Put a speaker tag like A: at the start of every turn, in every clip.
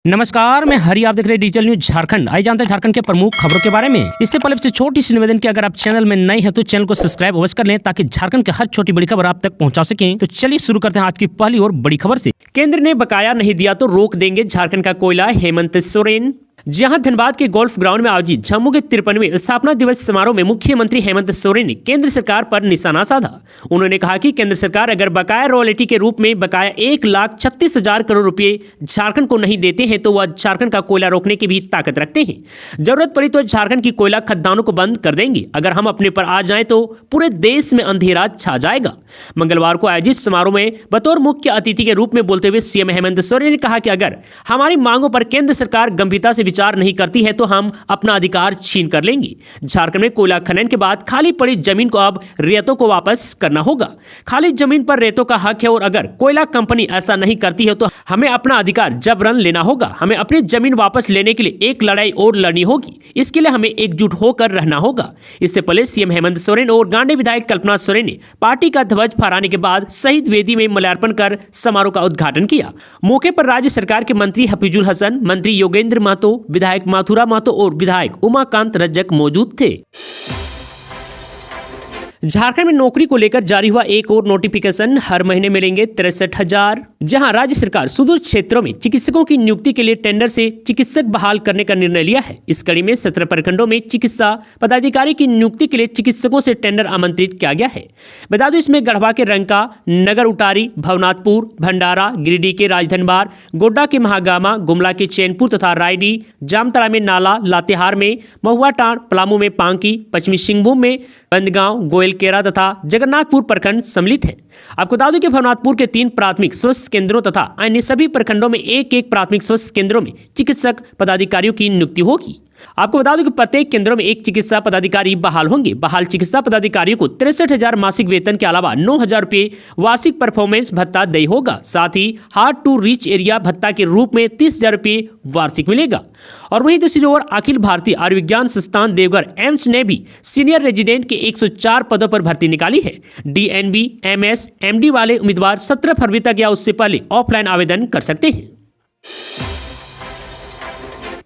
A: नमस्कार, मैं हरी। आप देख रहे हैं डिजिटल न्यूज झारखंड। आइए जानते हैं झारखंड के प्रमुख खबरों के बारे में। इससे पहले से छोटी सी निवेदन की, अगर आप चैनल में नए हैं तो चैनल को सब्सक्राइब अवश्य कर लें ताकि झारखंड की हर छोटी बड़ी खबर आप तक पहुंचा सकें। तो चलिए शुरू करते हैं आज की पहली और बड़ी खबर से। केंद्र ने बकाया नहीं दिया तो रोक देंगे झारखंड का कोयला, हेमंत सोरेन। जहां धनबाद के गोल्फ ग्राउंड में आयोजित जम्मू के 53वें स्थापना दिवस समारोह में मुख्यमंत्री हेमंत सोरेन ने केंद्र सरकार पर निशाना साधा। उन्होंने कहा कि केंद्र सरकार अगर बकाया रॉयल्टी के रूप में बकाया 1,36,000 करोड़ रुपए झारखंड को नहीं देते हैं तो वह झारखंड का कोयला रोकने की भी ताकत रखते हैं। जरूरत पड़ी तो झारखंड की कोयला खदानों को बंद कर देंगे। अगर हम अपने पर आ जाएं तो पूरे देश में अंधेरा छा जाएगा। मंगलवार को आयोजित समारोह में बतौर मुख्य अतिथि के रूप में बोलते हुए सीएम हेमंत सोरेन ने कहा कि अगर हमारी मांगों पर केंद्र सरकार गंभीरता से विचार नहीं करती है तो हम अपना अधिकार छीन कर लेंगे। झारखंड में कोयला खनन के बाद खाली पड़ी जमीन को अब रेतों को वापस करना होगा। खाली जमीन पर रेतों का हक है और अगर कोयला कंपनी ऐसा नहीं करती है तो हमें अपना अधिकार जबरन लेना होगा। हमें अपनी जमीन वापस लेने के लिए एक लड़ाई और लड़नी होगी। इसके लिए हमें एकजुट होकर रहना होगा। इससे पहले सीएम हेमंत सोरेन और गांडे विधायक कल्पना सोरेन ने पार्टी का ध्वज फहराने के बाद शहीद वेदी में माल्यार्पण कर समारोह का उद्घाटन किया। मौके पर राज्य सरकार के मंत्री हफीजुल हसन, मंत्री योगेंद्र महतो, विधायक माथुरा महतो और विधायक उमाकांत रज्जक मौजूद थे। झारखंड में नौकरी को लेकर जारी हुआ एक और नोटिफिकेशन। हर महीने मिलेंगे 63,000। जहां राज्य सरकार सुदूर क्षेत्रों में चिकित्सकों की नियुक्ति के लिए टेंडर से चिकित्सक बहाल करने का निर्णय लिया है। इस कड़ी में 17 प्रखंडों में चिकित्सा पदाधिकारी की नियुक्ति के लिए चिकित्सकों से टेंडर आमंत्रित किया गया है। बता दो, इसमें गढ़वा के रंका, नगर उटारी, भवनाथपुर, भंडारा, गिरिडीह के राजधनबार, गोड्डा के महागामा, गुमला के चैनपुर तथा रायडीह, जामताड़ा में नाला, लातेहार में महुआटांड़, पलामू में पांकी, पश्चिमी सिंहभूम में बंदगांव, गोयलकेरा तथा जगन्नाथपुर प्रखंड सम्मिलित है। आपको बता दूं कि भवनाथपुर के 3 प्राथमिक स्वास्थ्य केंद्रों तथा अन्य सभी प्रखंडों में एक प्राथमिक स्वास्थ्य केंद्रों में चिकित्सक पदाधिकारियों की नियुक्ति होगी। आपको बता दूं कि प्रत्येक केंद्रों में एक चिकित्सा पदाधिकारी बहाल होंगे। बहाल चिकित्सा पदाधिकारियों को 63,000 मासिक वेतन के अलावा 9,000 रुपये वार्षिक परफॉर्मेंस भत्ता देय होगा। साथ ही हार्ड टू रीच एरिया भत्ता के रूप में 30,000 रुपये वार्षिक मिलेगा। और वहीं दूसरी ओर अखिल भारतीय आयुर्विज्ञान संस्थान देवघर एम्स ने भी सीनियर रेजिडेंट के 104 पदों पर भर्ती निकाली है। DNB, MS, MD वाले उम्मीदवार 17 फरवरी तक या उससे पहले ऑफलाइन आवेदन कर सकते हैं।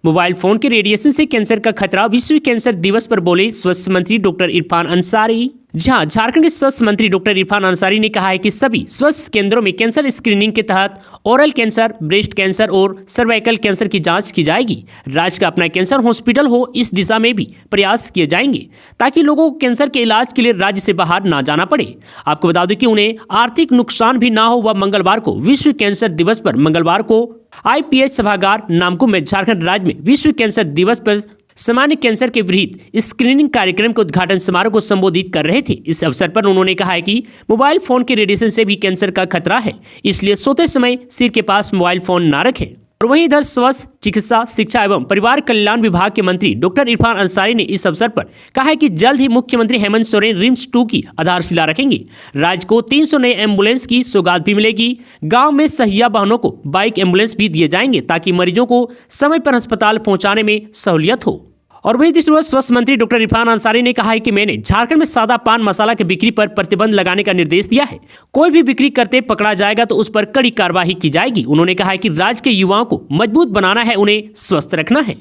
A: मोबाइल फोन के रेडिएशन से कैंसर का खतरा, विश्व कैंसर दिवस पर बोले स्वास्थ्य मंत्री डॉक्टर इरफान अंसारी। जहां झारखंड के स्वास्थ्य मंत्री डॉक्टर इरफान अंसारी ने कहा है कि सभी स्वास्थ्य केंद्रों में कैंसर स्क्रीनिंग के तहत ओरल कैंसर, ब्रेस्ट कैंसर और सर्वाइकल कैंसर की जांच की जाएगी। राज्य का अपना कैंसर हॉस्पिटल हो, इस दिशा में भी प्रयास किए जाएंगे ताकि लोगों को कैंसर के इलाज के लिए राज्य से बाहर ना जाना पड़े। आपको बता दें कि उन्हें आर्थिक नुकसान भी ना हो। वह मंगलवार को विश्व कैंसर दिवस पर मंगलवार को IPH सभागार नामकुम में झारखंड राज्य में विश्व कैंसर दिवस पर सामान्य कैंसर के विरुद्ध स्क्रीनिंग कार्यक्रम के उद्घाटन समारोह को संबोधित कर रहे थे। इस अवसर पर उन्होंने कहा है कि मोबाइल फोन के रेडिएशन से भी कैंसर का खतरा है, इसलिए सोते समय सिर के पास मोबाइल फोन ना रखें। और वहीं इधर स्वास्थ्य, चिकित्सा, शिक्षा एवं परिवार कल्याण विभाग के मंत्री डॉक्टर इरफान अंसारी ने इस अवसर पर कहा है कि जल्द ही मुख्यमंत्री हेमंत सोरेन रिम्स 2 की आधारशिला रखेंगे। राज्य को 300 नए एम्बुलेंस की सौगात भी मिलेगी। गांव में सहिया वाहनों को बाइक एम्बुलेंस भी दिए जाएंगे ताकि मरीजों को समय पर अस्पताल पहुंचाने में सहूलियत हो। और वहीं दूसरी ओर स्वास्थ्य मंत्री डॉक्टर इरफान अंसारी ने कहा है कि मैंने झारखंड में सादा पान मसाला की बिक्री पर प्रतिबंध लगाने का निर्देश दिया है। कोई भी बिक्री करते पकड़ा जाएगा तो उस पर कड़ी कार्रवाई की जाएगी। उन्होंने कहा है कि राज्य के युवाओं को मजबूत बनाना है, उन्हें स्वस्थ रखना है।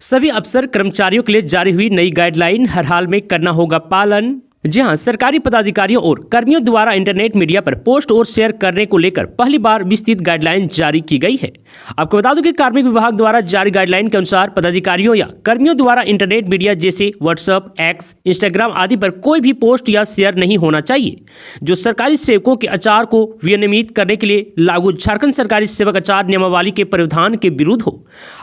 A: सभी अफसर कर्मचारियों के लिए जारी हुई नई गाइडलाइन हर हाल में करना होगा पालन। जहां सरकारी पदाधिकारियों और कर्मियों द्वारा इंटरनेट मीडिया पर पोस्ट और शेयर करने को लेकर पहली बार विस्तृत गाइडलाइन जारी की गई है। आपको बता दूं कि कार्मिक विभाग द्वारा जारी गाइडलाइन के अनुसार पदाधिकारियों या कर्मियों द्वारा इंटरनेट मीडिया जैसे व्हाट्सएप, एक्स, इंस्टाग्राम आदि पर कोई भी पोस्ट या शेयर नहीं होना चाहिए जो सरकारी सेवकों के आचार को विनियमित करने के लिए लागू झारखंड सरकारी सेवक आचार नियमावली के प्रावधान के विरुद्ध हो।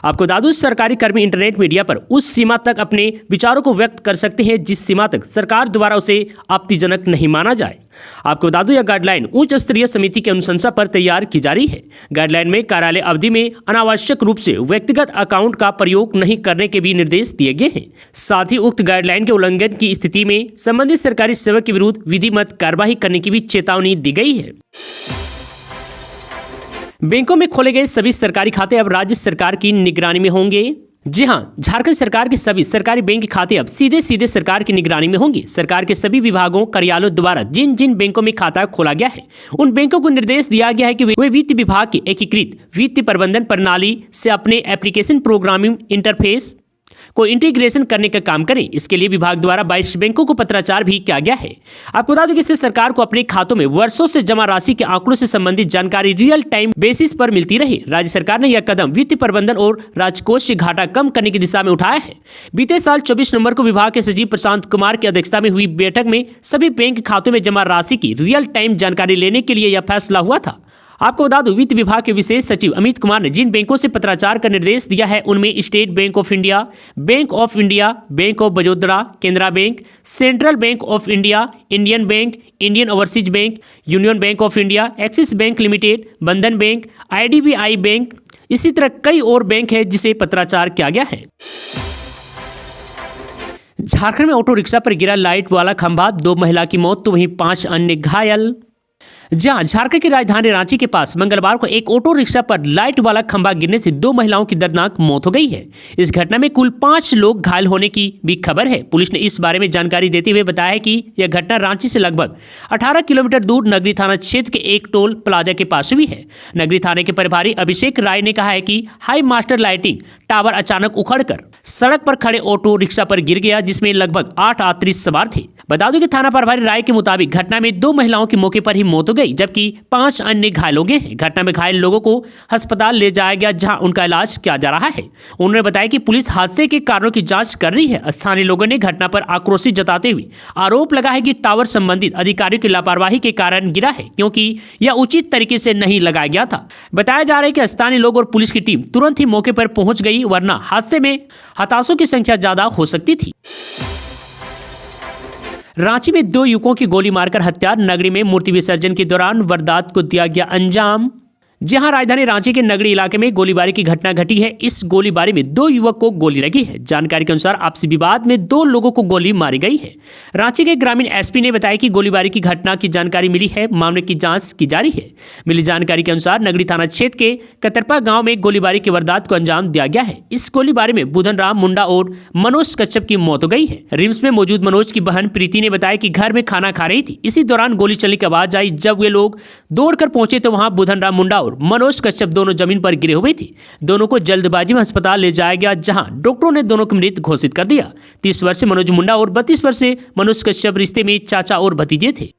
A: आपको बता दूं, सरकारी कर्मी इंटरनेट मीडिया पर उस सीमा तक अपने विचारों को व्यक्त कर सकते हैं जिस सीमा तक सरकार द्वारा आपत्तिजनक नहीं माना जाए। आपको बता दूं, यह गाइडलाइन उच्च स्तरीय समिति की अनुशंसा पर तैयार की जा रही है। गाइडलाइन में कार्यालय अवधि में अनावश्यक रूप से व्यक्तिगत अकाउंट का प्रयोग नहीं करने के भी निर्देश दिए गए हैं। साथ ही उक्त गाइडलाइन के उल्लंघन की स्थिति में संबंधित सरकारी सेवक के विरुद्ध विधिवत कार्रवाई करने की भी चेतावनी दी गई है। बैंकों में खोले गए सभी सरकारी खाते अब राज्य सरकार की निगरानी में होंगे। जी हाँ, झारखंड सरकार के सभी सरकारी बैंक के खाते अब सीधे सीधे सरकार की निगरानी में होंगे। सरकार के सभी विभागों कार्यालयों द्वारा जिन जिन बैंकों में खाता खोला गया है उन बैंकों को निर्देश दिया गया है कि वे वित्त विभाग की एकीकृत वित्त प्रबंधन प्रणाली से अपने एप्लीकेशन प्रोग्रामिंग इंटरफेस को इंटीग्रेशन करने का काम करें। इसके लिए विभाग द्वारा 22 बैंकों को पत्राचार भी किया गया है। आपको बता दें कि इससे सरकार को अपने खातों में वर्षों से जमा राशि के आंकड़ों से संबंधित जानकारी रियल टाइम बेसिस पर मिलती रहे। राज्य सरकार ने यह कदम वित्त प्रबंधन और राजकोषीय घाटा कम करने की दिशा में उठाया है। बीते साल 24 नवंबर को विभाग के सचिव प्रशांत कुमार की अध्यक्षता में हुई बैठक में सभी बैंक खातों में जमा राशि की रियल टाइम जानकारी लेने के लिए यह फैसला हुआ था। आपको बता दूं, वित्त विभाग के विशेष सचिव अमित कुमार ने जिन बैंकों से पत्राचार का निर्देश दिया है उनमें state bank of India, bank of India, bank of Baroda, Canara bank, central bank of India, Indian bank, Indian overseas bank, union bank of India, axis bank limited, बंधन बैंक, IDBI बैंक, इसी तरह कई और बैंक है जिसे पत्राचार किया गया है। झारखंड में ऑटो रिक्शा पर गिरा लाइट वाला खंभा, 2 महिला की मौत तो वहीं 5 अन्य घायल। जहां झारखंड की राजधानी रांची के पास मंगलवार को एक ऑटो रिक्शा पर लाइट वाला खंभा गिरने से 2 महिलाओं की दर्दनाक मौत हो गई है। इस घटना में कुल 5 लोग घायल होने की भी खबर है। पुलिस ने इस बारे में जानकारी देते हुए बताया है कि यह घटना रांची से लगभग 18 किलोमीटर दूर नगरी थाना क्षेत्र के एक टोल प्लाजा के पास हुई है। नगरी थाने के प्रभारी अभिषेक राय ने कहा है कि हाई मास्टर लाइटिंग टावर अचानक उखड़कर सड़क पर खड़े ऑटो रिक्शा पर गिर गया, जिसमें लगभग 8 यात्री सवार थे। बता दें कि थाना प्रभारी राय के मुताबिक घटना में 2 महिलाओं की मौके पर ही मौत हो गई, जबकि 5 अन्य घायल हो गए हैं। घटना में घायल लोगों को अस्पताल ले जाया गया, जहां उनका इलाज किया जा रहा है। उन्होंने बताया कि पुलिस हादसे के कारणों की जांच कर रही है। स्थानीय लोगों ने घटना पर आक्रोश जताते हुए आरोप लगा है कि टावर संबंधित अधिकारियों की लापरवाही के कारण गिरा है, क्योंकि यह उचित तरीके से नहीं लगाया गया था। बताया जा रहा है कि स्थानीय लोग और पुलिस की टीम तुरंत ही मौके पर पहुंच गई, वरना हादसे में हताशों की संख्या ज्यादा हो सकती थी। रांची में 2 युवकों की गोली मारकर हत्या, नगरी में मूर्ति विसर्जन के दौरान वारदात को दिया गया अंजाम। जहां राजधानी रांची के नगरी इलाके में गोलीबारी की घटना घटी है। इस गोलीबारी में 2 युवक को गोली लगी है। जानकारी के अनुसार आपसी विवाद में 2 लोगों को गोली मारी गई है। रांची के ग्रामीण SP ने बताया कि गोलीबारी की घटना की जानकारी मिली है, मामले की जांच की जा रही है। मिली जानकारी के अनुसार नगरी थाना क्षेत्र के कतरपा गांव में गोलीबारी की वारदात को अंजाम दिया गया है। इस गोलीबारी में बुधन राम मुंडा और मनोज कश्यप की मौत हो गई है। रिम्स में मौजूद मनोज की बहन प्रीति ने बताया कि घर में खाना खा रही थी। इसी दौरान गोली चलने की आवाज आई। जब वे लोग दौड़कर पहुंचे तो वहां बुधन राम मुंडा मनोज कश्यप दोनों जमीन पर गिरे हुए थे। दोनों को जल्दबाजी में अस्पताल ले जाया गया, जहां डॉक्टरों ने दोनों को मृत घोषित कर दिया। 30 वर्षीय मनोज मुंडा और 32 वर्षीय मनोज कश्यप रिश्ते में चाचा और भतीजे थे।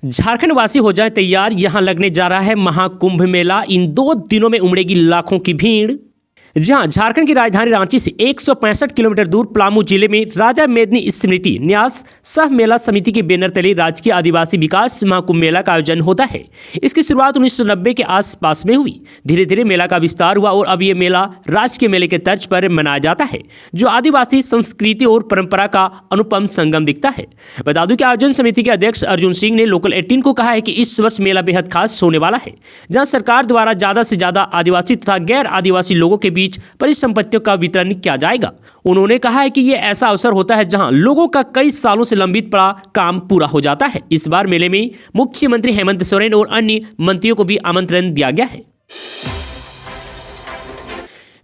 A: झारखंड वासी हो जाए तैयार, यहां लगने जा रहा है महाकुंभ मेला। इन 2 दिनों में उमड़ेगी लाखों की भीड़। जहां झारखंड की राजधानी रांची से 165 किलोमीटर दूर पलामू जिले में राजा मेदनी स्मृति न्यास सह मेला समिति के बैनर तले राजकीय आदिवासी विकास महाकुंभ मेला का आयोजन होता है। इसकी शुरुआत 1990 के आसपास में हुई। धीरे धीरे मेला का विस्तार हुआ और अब ये मेला राजकीय मेले के तर्ज पर मनाया जाता है, जो आदिवासी संस्कृति और परंपरा का अनुपम संगम दिखता है। बता दूं कि आयोजन समिति के अध्यक्ष अर्जुन सिंह ने लोकल 18 को कहा है कि इस वर्ष मेला बेहद खास होने वाला है, जहाँ सरकार द्वारा ज्यादा से ज्यादा आदिवासी तथा गैर आदिवासी लोगों के परिसंपत्तियों का वितरण किया जाएगा। उन्होंने कहा है कि यह ऐसा अवसर होता है जहां लोगों का कई सालों से लंबित पड़ा काम पूरा हो जाता है। इस बार मेले में मुख्यमंत्री हेमंत सोरेन और अन्य मंत्रियों को भी आमंत्रण दिया गया है।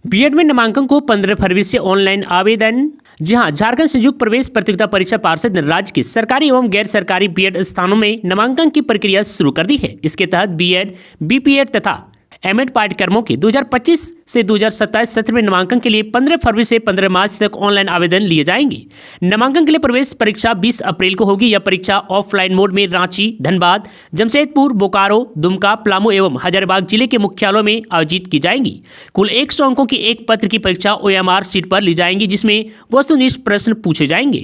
A: बीएड में नामांकन को 15 फरवरी से ऑनलाइन आवेदन। जहां झारखंड संयुक्त प्रवेश प्रतियोगिता परीक्षा पार्षद ने राज्य के सरकारी एवं गैर सरकारी बीएड स्थानों में नामांकन की प्रक्रिया शुरू कर दी है। इसके तहत बीएड, बीपीएड तथा एमएड पाठ्यक्रमों के 2025 से 2027 सत्र में नामांकन के लिए 15 फरवरी से 15 मार्च तक ऑनलाइन आवेदन लिए जाएंगे। नामांकन के लिए प्रवेश परीक्षा 20 अप्रैल को होगी। यह परीक्षा ऑफलाइन मोड में रांची, धनबाद, जमशेदपुर, बोकारो, दुमका, पलामू एवं हजारीबाग जिले के मुख्यालयों में आयोजित की जाएंगी। कुल 100 अंकों की एक पत्र की परीक्षा OMR सीट पर ली जाएंगी, जिसमें वस्तुनिष्ठ प्रश्न पूछे जाएंगे।